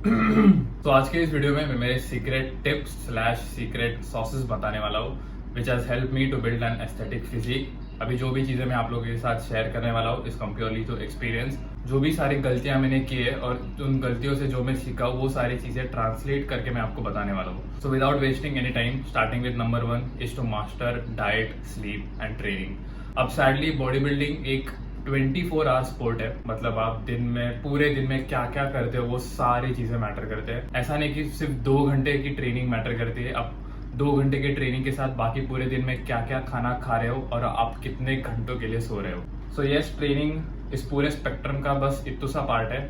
तो आज के इस वीडियो में मैं मेरे secret tips slash secret sauces बताने वाला हूँ which has help me to build an aesthetic physique. अभी जो भी चीजें मैं आप लोगों के साथ शेयर करने वाला हूँ इस कंप्योरली टू एक्सपीरियंस। जो भी सारी गलतियां मैंने की है और उन गलतियों से जो मैं सीखा वो सारी चीजें ट्रांसलेट करके मैं आपको बताने वाला हूँ। So without wasting any time, starting with number 1 is to master diet, sleep and training. अब सैडली बॉडी बिल्डिंग एक 24 आवर स्पोर्ट है, मतलब आप दिन में पूरे दिन में क्या क्या करते हो वो सारी चीजें मैटर करते हैं। ऐसा नहीं कि सिर्फ 2 घंटे की ट्रेनिंग मैटर करती है। आप 2 घंटे की ट्रेनिंग के साथ बाकी पूरे दिन में क्या क्या खाना खा रहे हो और आप कितने घंटों के लिए सो रहे हो। सो यस, ट्रेनिंग इस पूरे स्पेक्ट्रम का बस इतना सा पार्ट है।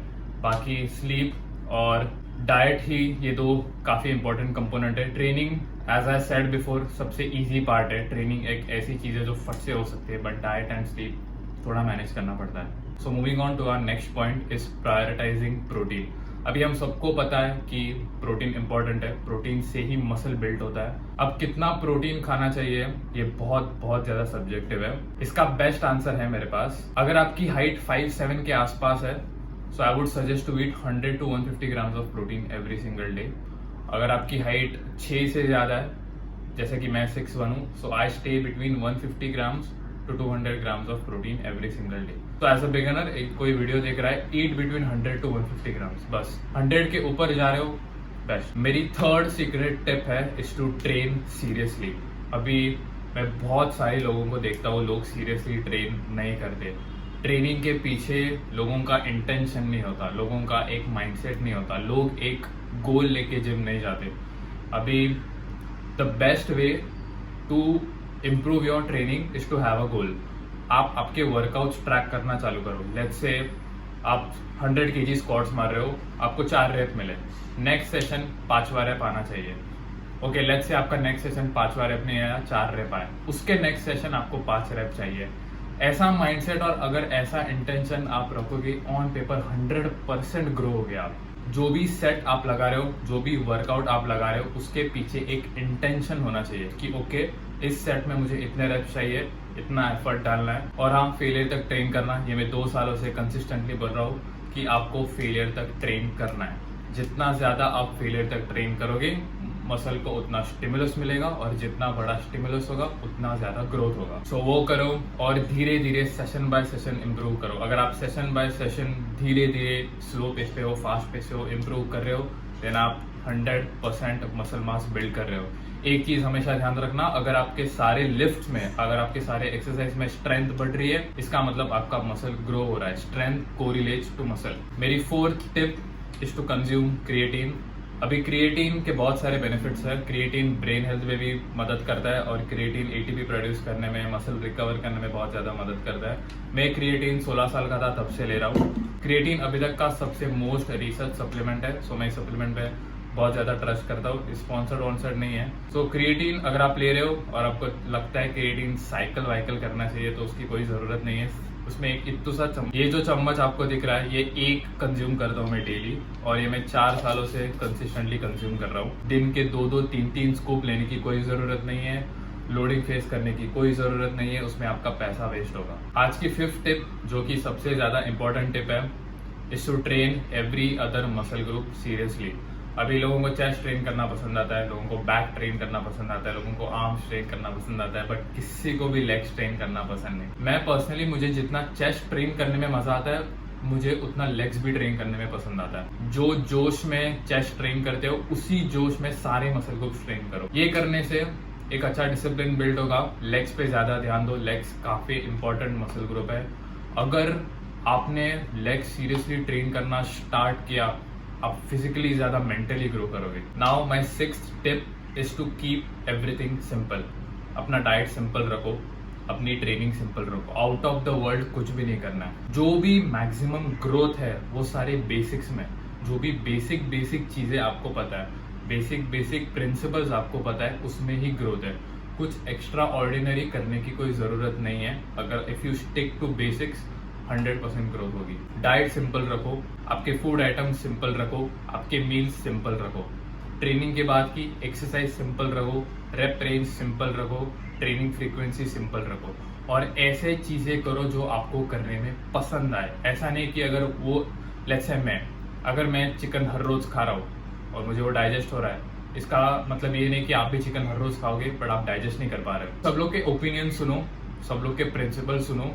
बाकी स्लीप और डाइट ही ये दो काफी इंपॉर्टेंट कंपोनेंट है। Training as I said before सबसे इजी पार्ट है। ट्रेनिंग एक ऐसी चीज है जो फट से हो सकती है, बट डाइट एंड स्लीप थोड़ा मैनेज करना पड़ता है। So moving on to our next point is prioritising protein. अभी हम सबको पता है कि प्रोटीन इंपॉर्टेंट है, प्रोटीन से ही मसल बिल्ड होता है। अब कितना प्रोटीन खाना चाहिए ये बहुत बहुत ज्यादा सब्जेक्टिव है। इसका बेस्ट आंसर है मेरे पास। अगर आपकी हाइट 5'7" के आसपास है, so I would suggest to eat 100 to 150 grams of protein every single day. अगर आपकी हाइट 6 से ज्यादा है, जैसे कि मैं 6'1" हूँ, so I stay between 150 grams to 200 grams of protein every single day. तो एज अ बिगिनर कोई वीडियो देख रहा है, ईट बिटवीन 100 to 150 ग्राम्स, बस 100 के ऊपर जा रहे हो बेस्ट। मेरी थर्ड सीक्रेट टिप है इज टू ट्रेन सीरियसली। अभी मैं बहुत सारे लोगों को देखता हूँ, लोग सीरियसली ट्रेन नहीं करते। ट्रेनिंग के पीछे लोगों का इंटेंशन नहीं होता, लोगों का एक माइंडसेट नहीं होता, लोग एक गोल लेके जिम नहीं जाते। अभी the best way to improve your training is to have a goal. आप आपके वर्कआउट्स ट्रैक करना चालू करो। लेट्स से आप 100 kg स्क्वाट्स मार रहे हो, आपको 4 रेप मिले, नेक्स्ट सेशन 5वां रेप आना चाहिए। ओके, लेट्स से आपका नेक्स्ट सेशन 5वां रेप नहीं आया, 4 रेप आया, उसके नेक्स्ट सेशन आपको 5 रेप चाहिए। ऐसा माइंडसेट और अगर ऐसा इंटेंशन आप रखोगे, ऑन पेपर 100% ग्रो हो गया आप। जो भी सेट आप लगा रहे हो, जो भी वर्कआउट आप लगा रहे हो, उसके पीछे एक इंटेंशन होना चाहिए कि ओके, इस सेट में मुझे इतने रेप्स चाहिए, इतना एफर्ट डालना है। और हाँ, फेलियर तक ट्रेन करना, ये मैं 2 सालों से कंसिस्टेंटली बोल रहा हूँ कि आपको फेलियर तक ट्रेन करना है। जितना ज्यादा आप फेलियर तक ट्रेन करोगे, मसल को उतना स्टिमुलस मिलेगा और जितना बड़ा स्टिमुलस होगा उतना ज्यादा ग्रोथ होगा। सो वो करो और धीरे धीरे सेशन बाय सेशन इंप्रूव करो। अगर आप सेशन बाय सेशन धीरे धीरे स्लो पेस पे हो, फास्ट पेस पे हो, इंप्रूव कर रहे हो, देन आप 100% मसल मास बिल्ड कर रहे हो। एक चीज हमेशा ध्यान रखना, अगर आपके सारे लिफ्ट में, अगर आपके सारे एक्सरसाइज में स्ट्रेंथ बढ़ रही है, इसका मतलब आपका मसल ग्रो हो रहा है। Strength correlates to muscle. मेरी 4th tip is to consume creatine. अभी क्रिएटिन के बहुत सारे बेनिफिट्स है। क्रिएटिन ब्रेन हेल्थ में भी मदद करता है और क्रिएटिन एटीपी प्रोड्यूस करने में, मसल रिकवर करने में बहुत ज्यादा मदद करता है। मैं क्रिएटिन 16 साल का था तब से ले रहा हूँ। क्रिएटिन अभी तक का सबसे मोस्ट रिसर्च सप्लीमेंट है, सो मैं सप्लीमेंट पे बहुत ज्यादा ट्रस्ट करता हूँ। स्पॉन्सर्ड वॉन्सर्ड नहीं है। सो क्रिएटिन अगर आप ले रहे हो और आपको लगता है क्रिएटिन साइकिल वाइकल करना चाहिए, तो उसकी कोई जरूरत नहीं है। उसमें एक इत्तू सा ये जो चम्मच आपको दिख रहा है, ये एक कंज्यूम करता हूँ मैं डेली, और ये मैं 4 सालों से कंसिस्टेंटली कंज्यूम कर रहा हूँ। दिन के 2-2, 3-3 स्कूप लेने की कोई जरूरत नहीं है, लोडिंग फेस करने की कोई जरूरत नहीं है, उसमें आपका पैसा वेस्ट होगा। आज की 5th टिप, जो कि सबसे ज्यादा इंपॉर्टेंट टिप है, is to train every other muscle group seriously. अभी लोगों को चेस्ट ट्रेन करना पसंद आता है, लोगों को बैक ट्रेन करना पसंद आता है, लोगों को आर्म्स ट्रेन करना पसंद आता है, बट किसी को भी लेग्स ट्रेन करना पसंद नहीं। मैं पर्सनली, मुझे जितना चेस्ट ट्रेन करने में मजा आता है, मुझे उतना लेग्स भी ट्रेन करने में पसंद आता है। जो जोश में चेस्ट ट्रेन करते हो, उसी जोश में सारे मसल ग्रुप ट्रेन करो। ये करने से एक अच्छा डिसिप्लिन बिल्ड होगा। लेग्स पे ज्यादा ध्यान दो, लेग्स काफी इंपॉर्टेंट मसल ग्रुप है। अगर आपने लेग्स सीरियसली ट्रेन करना स्टार्ट किया, आप फिजिकली ज्यादा मेंटली ग्रो करोगे। Now my 6th tip is to keep everything simple. अपना डाइट सिंपल रखो, अपनी ट्रेनिंग सिंपल रखो। आउट ऑफ द वर्ल्ड कुछ भी नहीं करना है। जो भी मैक्सिमम ग्रोथ है वो सारे बेसिक्स में, जो भी बेसिक चीजें आपको पता है, बेसिक प्रिंसिपल्स आपको पता है, उसमें ही ग्रोथ है। कुछ एक्स्ट्रा ऑर्डिनरी करने की कोई जरूरत नहीं है। अगर if you stick to basics, 100% growth होगी। डाइट सिंपल रखो, आपके फूड आइटम सिंपल रखो, आपके मील्स सिंपल रखो, ट्रेनिंग के बाद की एक्सरसाइज सिंपल रखो, रेप रेंज सिंपल रखो, ट्रेनिंग फ्रीक्वेंसी सिंपल रखो, और ऐसे चीजें करो जो आपको करने में पसंद आए। ऐसा नहीं कि अगर वो लेट्स से मैं अगर मैं चिकन हर रोज खा रहा हूँ और मुझे वो डाइजेस्ट हो रहा है, इसका मतलब ये नहीं कि आप भी चिकन हर रोज खाओगे बट आप डाइजेस्ट नहीं कर पा रहे हो। सब लोग के ओपिनियन सुनो, सब लोग के प्रिंसिपल सुनो,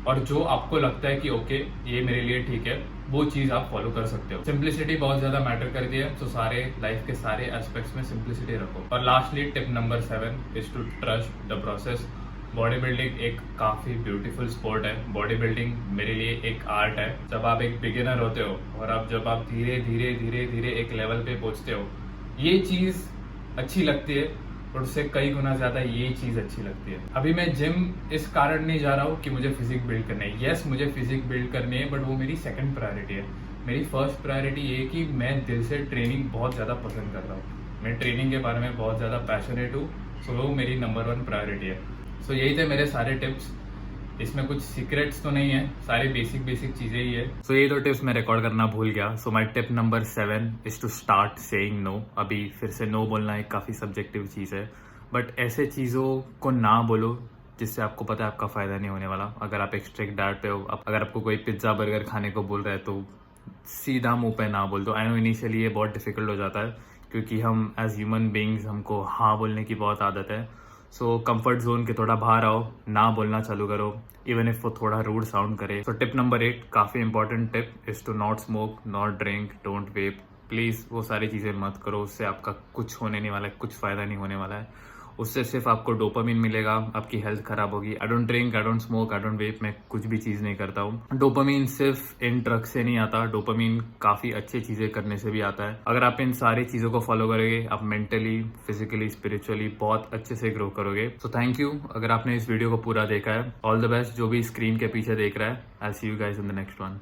और जो आपको लगता है कि ओके ये मेरे लिए ठीक है, वो चीज आप फॉलो कर सकते हो। सिंप्लिसिटी बहुत ज्यादा मैटर करती है, तो सारे लाइफ के सारे एस्पेक्ट्स में सिंप्लिसिटी रखो। और lastly tip number 7 is to trust the process. Body building एक काफी ब्यूटीफुल स्पोर्ट है। बॉडी बिल्डिंग मेरे लिए एक आर्ट है। जब आप एक बिगिनर होते हो और जब आप धीरे धीरे धीरे धीरे एक लेवल पे पहुंचते हो, ये चीज अच्छी लगती है, और उससे कई गुना ज्यादा ये चीज अच्छी लगती है। अभी मैं जिम इस कारण नहीं जा रहा हूँ कि मुझे फिजिक बिल्ड करना है। यस, मुझे फिजिक बिल्ड करनी है, बट वो मेरी सेकंड प्रायोरिटी है। मेरी फर्स्ट प्रायोरिटी ये कि मैं दिल से ट्रेनिंग बहुत ज्यादा पसंद कर रहा हूँ। मैं ट्रेनिंग के बारे में बहुत ज्यादा पैशनेट हूँ, सो वो मेरी नंबर 1 प्रायोरिटी है। सो यही थे मेरे सारे टिप्स। इसमें कुछ सीक्रेट्स तो नहीं है, सारे बेसिक चीजें ही है। सो ये तो टिप्स मैं रिकॉर्ड करना भूल गया। So my tip number 7 is to start saying no. अभी फिर से नो बोलना एक काफी सब्जेक्टिव चीज है, बट ऐसे चीजों को ना बोलो जिससे आपको पता है आपका फायदा नहीं होने वाला। अगर आप एक स्ट्रिक्ट डाइट पे हो, अगर आपको कोई पिज्जा बर्गर खाने को बोल रहा है तो सीधा मुंह पे ना बोल दो। आई नो इनिशियली ये बहुत डिफिकल्ट हो जाता है, क्योंकि हम एज ह्यूमन बींग्स हमको हाँ बोलने की बहुत आदत है। सो कंफर्ट जोन के थोड़ा बाहर आओ, ना बोलना चालू करो, इवन इफ वो थोड़ा रूड साउंड करे। सो टिप नंबर 8 काफी important tip is to not smoke, not drink, don't vape. Please वो सारी चीजें मत करो, उससे आपका कुछ होने नहीं वाला है, कुछ फायदा नहीं होने वाला है। उससे सिर्फ आपको डोपामिन मिलेगा, आपकी हेल्थ खराब होगी। I don't drink, I don't smoke, I don't vape, मैं कुछ भी चीज नहीं करता हूँ। डोपामिन सिर्फ इन ड्रग से नहीं आता, डोपामिन काफी अच्छी चीजें करने से भी आता है। अगर आप इन सारी चीजों को फॉलो करोगे, आप मेंटली, फिजिकली, स्पिरिचुअली बहुत अच्छे से ग्रो करोगे। सो थैंक यू अगर आपने इस वीडियो को पूरा देखा है। ऑल द बेस्ट जो भी स्क्रीन के पीछे देख रहा है। I see you guys in the next one.